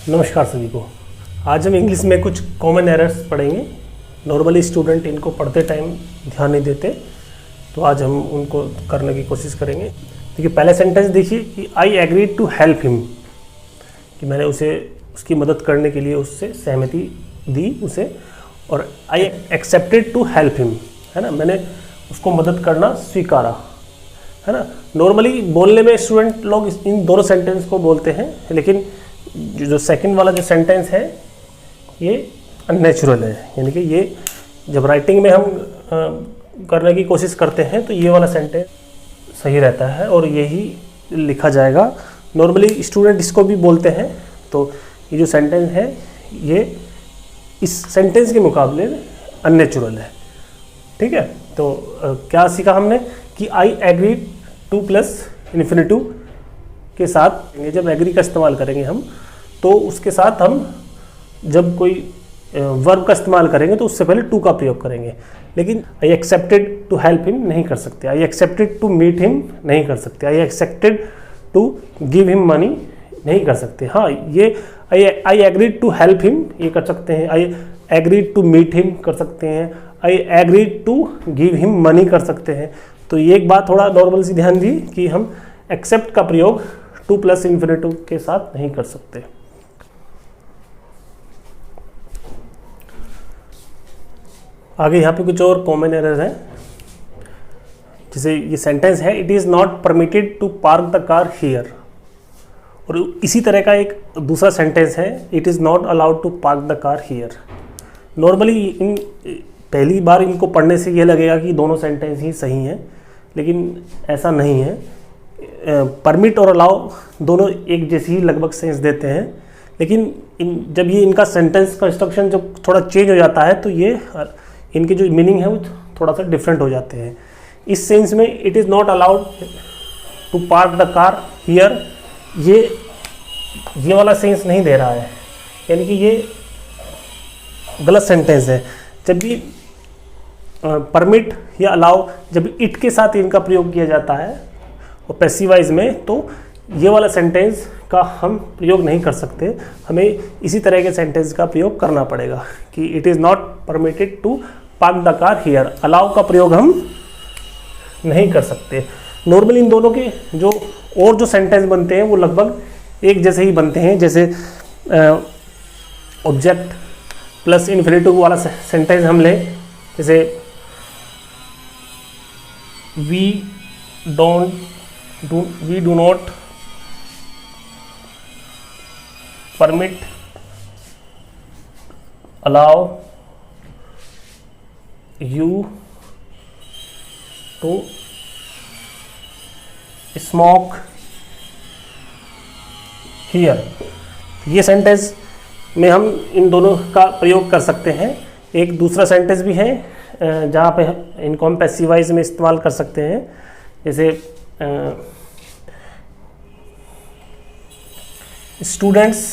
नमस्कार सभी को। आज हम इंग्लिश में कुछ कॉमन एरर्स पढ़ेंगे। नॉर्मली स्टूडेंट इनको पढ़ते टाइम ध्यान नहीं देते, तो आज हम उनको करने की कोशिश करेंगे। देखिए, पहला सेंटेंस देखिए कि I agreed to help him, कि मैंने उसे उसकी मदद करने के लिए उससे सहमति दी उसे, और I accepted to help him, है ना, मैंने उसको मदद करना स्वीकारा, है ना। नॉर्मली बोलने में स्टूडेंट लोग इन दोनों सेंटेंस को बोलते हैं, लेकिन जो सेकंड वाला जो सेंटेंस है ये अननेचुरल है, यानी कि ये जब राइटिंग में हम करने की कोशिश करते हैं तो ये वाला सेंटेंस सही रहता है और यही लिखा जाएगा। नॉर्मली स्टूडेंट इसको भी बोलते हैं, तो ये जो सेंटेंस है ये इस सेंटेंस के मुकाबले अननेचुरल है। ठीक है, तो क्या सीखा हमने कि I agree to plus infinitive के साथ जब एग्री का इस्तेमाल करेंगे हम, तो उसके साथ हम जब कोई वर्ब का इस्तेमाल करेंगे तो उससे पहले टू का प्रयोग करेंगे। लेकिन I accepted to help him नहीं कर सकते, I accepted to meet him नहीं कर सकते, I accepted to give him money नहीं कर सकते। हाँ, ये I agreed to help him ये कर सकते हैं, I agreed to meet him कर सकते हैं, I agreed to give him money कर सकते हैं। तो ये एक बात थोड़ा नॉर्मल सी ध्यान दी कि हम एक्सेप्ट का प्रयोग टू प्लस इन्फिनेटिव के साथ नहीं कर सकते। आगे यहाँ पे कुछ और कॉमन एरर है, जैसे ये सेंटेंस है it is not permitted to park the car here, और इसी तरह का एक दूसरा सेंटेंस है it is not allowed to park the car here. Normally इन पहली बार इनको पढ़ने से ये लगेगा कि दोनों सेंटेंस ही सही हैं, लेकिन ऐसा नहीं है। परमिट और अलाउ दोनों एक जैसी ही लगभग सेंस देते हैं, लेकिन जब ये इनका सेंटेंस कंस्ट्रक्शन जब थोड़ा चेंज हो जाता है तो ये इनके जो मीनिंग है वो थोड़ा सा डिफरेंट हो जाते हैं। इस सेंस में it is not allowed to park the car here, ये वाला सेंस नहीं दे रहा है, यानी कि ये गलत सेंटेंस है। जब भी परमिट या अलाउ जब इट के साथ इनका प्रयोग किया जाता है और पैसिवाइज में, तो ये वाला सेंटेंस का हम प्रयोग नहीं कर सकते, हमें इसी तरह के सेंटेंस का प्रयोग करना पड़ेगा कि it is not permitted to park the car here. Allow का प्रयोग हम नहीं कर सकते। नॉर्मली इन दोनों के जो और जो सेंटेंस बनते हैं वो लगभग एक जैसे ही बनते हैं। जैसे ऑब्जेक्ट प्लस इन्फिनेटिव वाला सेंटेंस हम लें, जैसे we do not permit allow you to smoke here. ये सेंटेंस में हम इन दोनों का प्रयोग कर सकते हैं। एक दूसरा सेंटेंस भी है जहाँ पे इनको हम पैसिवाइज में इस्तेमाल कर सकते हैं, जैसे students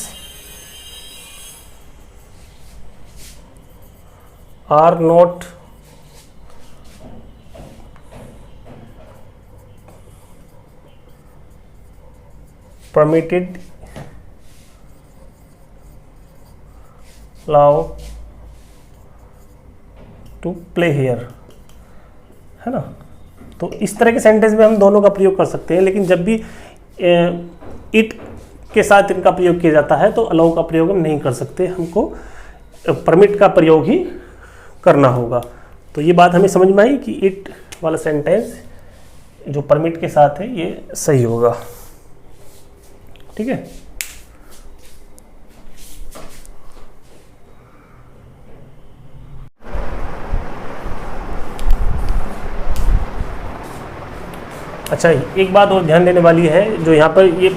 are not permitted allow to play here, है ना। तो इस तरह के सेंटेंस में हम दोनों का प्रयोग कर सकते हैं, लेकिन जब भी इट के साथ इनका प्रयोग किया जाता है तो अलाउ का प्रयोग हम नहीं कर सकते, हमको परमिट का प्रयोग ही करना होगा। तो ये बात हमें समझ में आई कि इट वाला सेंटेंस जो परमिट के साथ है ये सही होगा। ठीक है, अच्छा एक बात और ध्यान देने वाली है, जो यहाँ पर ये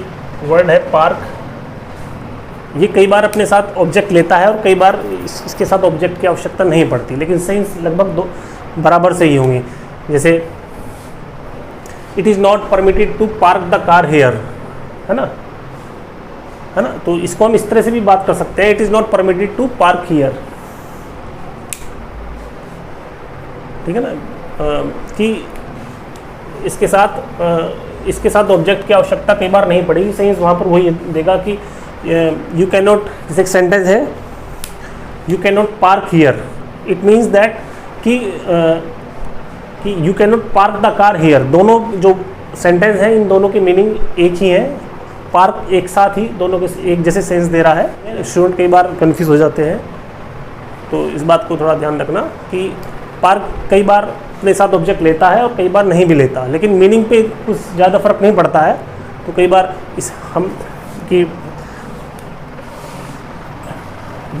वर्ड है पार्क, ये कई बार अपने साथ ऑब्जेक्ट लेता है और कई बार इसके साथ ऑब्जेक्ट की आवश्यकता नहीं पड़ती, लेकिन सेंस लगभग दो बराबर से ही होंगी। जैसे it is not permitted to park the car here, है ना, तो इसको हम इस तरह से भी बात कर सकते हैं, it is not permitted to park here. ठीक है ना, कि इसके साथ ऑब्जेक्ट की आवश्यकता कई बार नहीं पड़ेगी, सेंस वहाँ पर वही देगा कि यू कैन नॉट, जैसे एक सेंटेंस है you can not park here, it means that कि you can not park the car here. दोनों जो सेंटेंस हैं इन दोनों की मीनिंग एक ही है, पार्क एक साथ ही दोनों के एक जैसे सेंस दे रहा है। स्टूडेंट कई बार कंफ्यूज हो जाते हैं, तो इस बात को थोड़ा ध्यान रखना कि पार्क कई बार अपने साथ ऑब्जेक्ट लेता है और कई बार नहीं भी लेता, लेकिन मीनिंग पे कुछ ज़्यादा फर्क नहीं पड़ता है। तो कई बार इस हम कि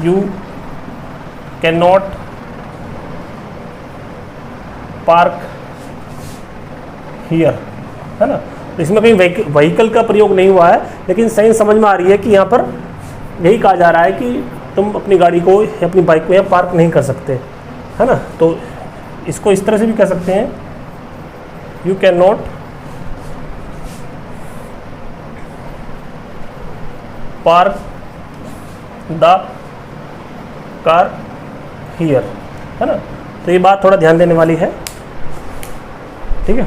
you can not park here, है ना, तो इसमें कहीं व्हीकल का प्रयोग नहीं हुआ है, लेकिन सेंस समझ में आ रही है कि यहाँ पर यही कहा जा रहा है कि तुम अपनी गाड़ी को या अपनी बाइक को यहाँ पार्क नहीं कर सकते, है ना। तो इसको इस तरह से भी कह सकते हैं, you can not park the car here, है ना। तो ये बात थोड़ा ध्यान देने वाली है, ठीक है।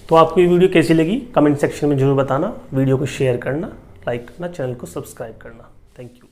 तो आपको ये वीडियो कैसी लगी कमेंट सेक्शन में जरूर बताना, वीडियो को शेयर करना, लाइक करना, चैनल को सब्सक्राइब करना। Thank you.